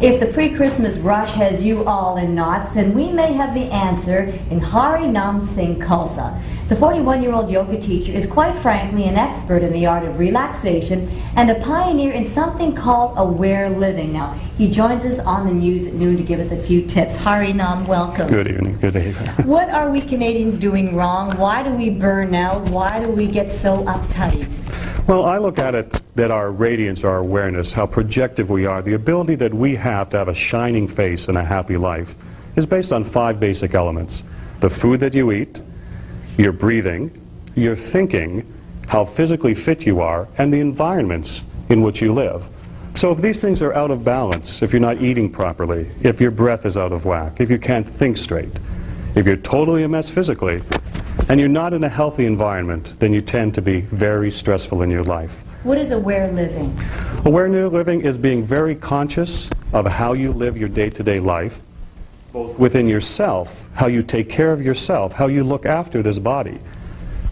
If the pre-Christmas rush has you all in knots, then we may have the answer in Hari Nam Singh Khalsa. The 41-year-old yoga teacher is quite frankly an expert in the art of relaxation and a pioneer in something called aware living. Now, he joins us on the news at noon to give us a few tips. Hari Nam, welcome. Good evening. Good evening. What are we Canadians doing wrong? Why do we burn out? Why do we get so uptight? Well, I look at it that our radiance, our awareness, how projective we are, the ability that we have to have a shining face and a happy life is based on 5 basic elements. The food that you eat, your breathing, your thinking, how physically fit you are, and the environments in which you live. So if these things are out of balance, if you're not eating properly, if your breath is out of whack, if you can't think straight, if you're totally a mess physically, and you're not in a healthy environment, then you tend to be very stressful in your life. What is aware living? Aware living is being very conscious of how you live your day-to-day life, both within yourself, how you take care of yourself, how you look after this body.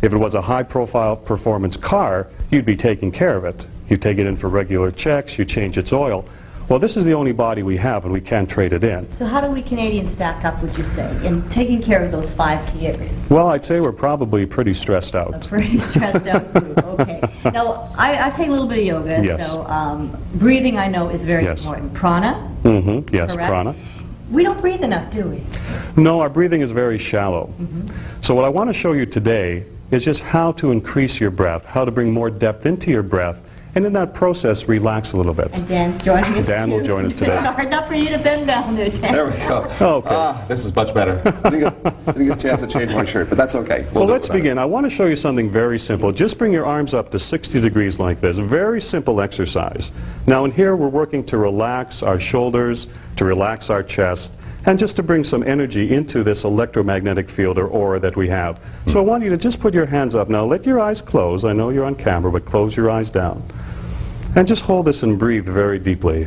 If it was a high-profile performance car, you'd be taking care of it. You take it in for regular checks, you change its oil. Well, this is the only body we have, and we can't trade it in. So how do we Canadians stack up, would you say, in taking care of those 5 key areas? Well, I'd say we're probably pretty stressed out. A pretty stressed out group, okay. Now, I take a little bit of yoga, yes. So breathing I know is very yes. important. Prana? Mm-hmm. Yes, correct? prana. We don't breathe enough, do we? No, our breathing is very shallow. Mm-hmm. So what I want to show you today is just how to increase your breath, how to bring more depth into your breath, and in that process, relax a little bit. And Dan's joining us Dan will join us today. It's hard enough for you to bend down there, Dan. There we go. Oh, okay. This is much better. I didn't get a chance to change my shirt, but that's okay. Well, let's begin. I want to show you something very simple. Just bring your arms up to 60 degrees like this. A very simple exercise. Now, in here, we're working to relax our shoulders, to relax our chest, and just to bring some energy into this electromagnetic field or aura that we have. So I want you to just put your hands up. Now let your eyes close. I know you're on camera, but close your eyes down. And just hold this and breathe very deeply.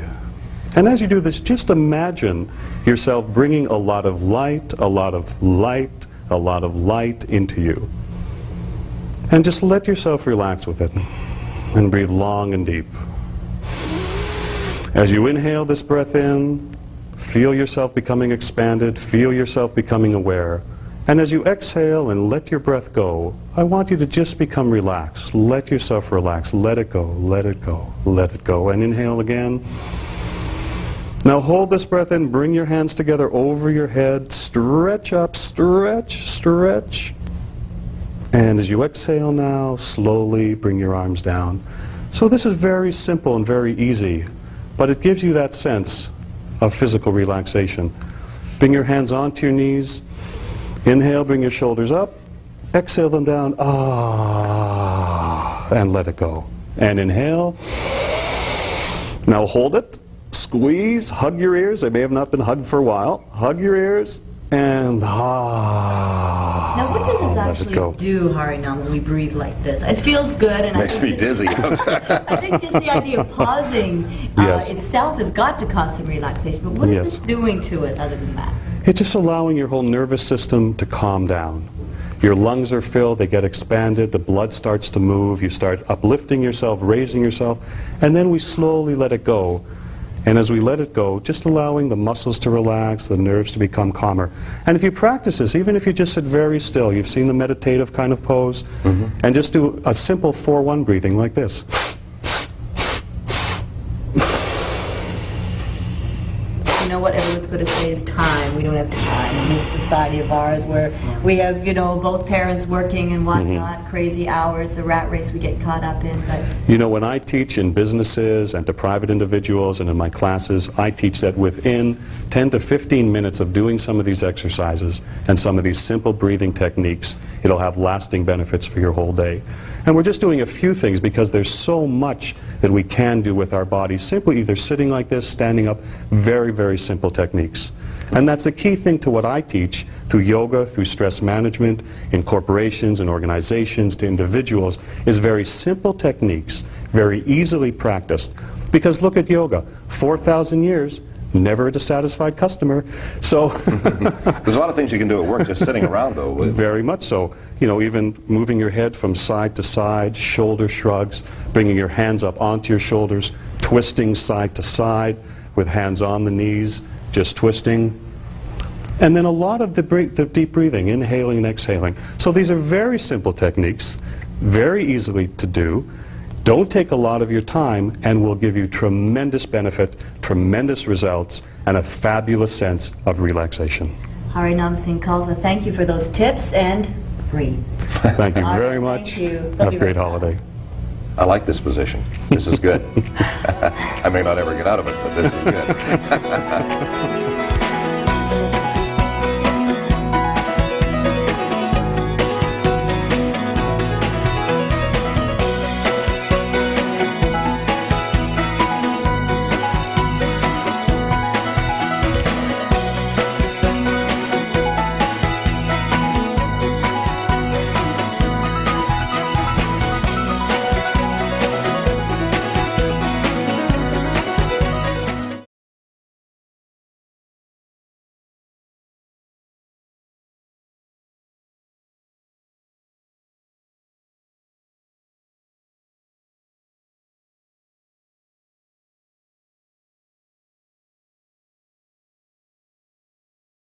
And as you do this, just imagine yourself bringing a lot of light, a lot of light, a lot of light into you. And just let yourself relax with it. And breathe long and deep. As you inhale this breath in, feel yourself becoming expanded, feel yourself becoming aware. And as you exhale and let your breath go, I want you to just become relaxed. Let yourself relax. Let it go, let it go, let it go. And inhale again. Now hold this breath in, bring your hands together over your head, stretch up, stretch, stretch. And as you exhale now, slowly bring your arms down. So this is very simple and very easy, but it gives you that sense of physical relaxation. Bring your hands onto your knees. Inhale, bring your shoulders up. Exhale them down. Ah, and let it go. And inhale. Now hold it. Squeeze. Hug your ears. They may have not been hugged for a while. Hug your ears. And ah. Now, what does this actually do, Hari Nam, when we breathe like this? It feels good, and makes me dizzy. I think just the idea of pausing itself has got to cause some relaxation. But what is this doing to us other than that? It's just allowing your whole nervous system to calm down. Your lungs are filled, they get expanded, the blood starts to move, you start uplifting yourself, raising yourself, and then we slowly let it go. And as we let it go, just allowing the muscles to relax, the nerves to become calmer. And if you practice this, even if you just sit very still, you've seen the meditative kind of pose, and just do a simple 4-1 breathing like this. You know what everyone's going to say is time. We don't have time in this society of ours where we have, you know, both parents working and whatnot, crazy hours, the rat race we get caught up in. But you know, when I teach in businesses and to private individuals and in my classes, I teach that within 10 to 15 minutes of doing some of these exercises and some of these simple breathing techniques, it'll have lasting benefits for your whole day. And we're just doing a few things because there's so much that we can do with our bodies, simply either sitting like this, standing up, very, very simple techniques. And that's the key thing to what I teach through yoga, through stress management, in corporations and organizations, to individuals, is very simple techniques, very easily practiced. Because look at yoga, 4,000 years, never a dissatisfied customer. So there's a lot of things you can do at work just sitting around, though. Very much so. You know, even moving your head from side to side, shoulder shrugs, bringing your hands up onto your shoulders, twisting side to side, with hands on the knees, just twisting. And then a lot of the deep breathing, inhaling and exhaling. So these are very simple techniques, very easily to do. Don't take a lot of your time, and will give you tremendous benefit, tremendous results, and a fabulous sense of relaxation. Hari Nam Singh Khalsa, thank you for those tips, and breathe. Thank you All very right, much. thank you. Have a great holiday. I like this position. This is good. I may not ever get out of it, but this is good.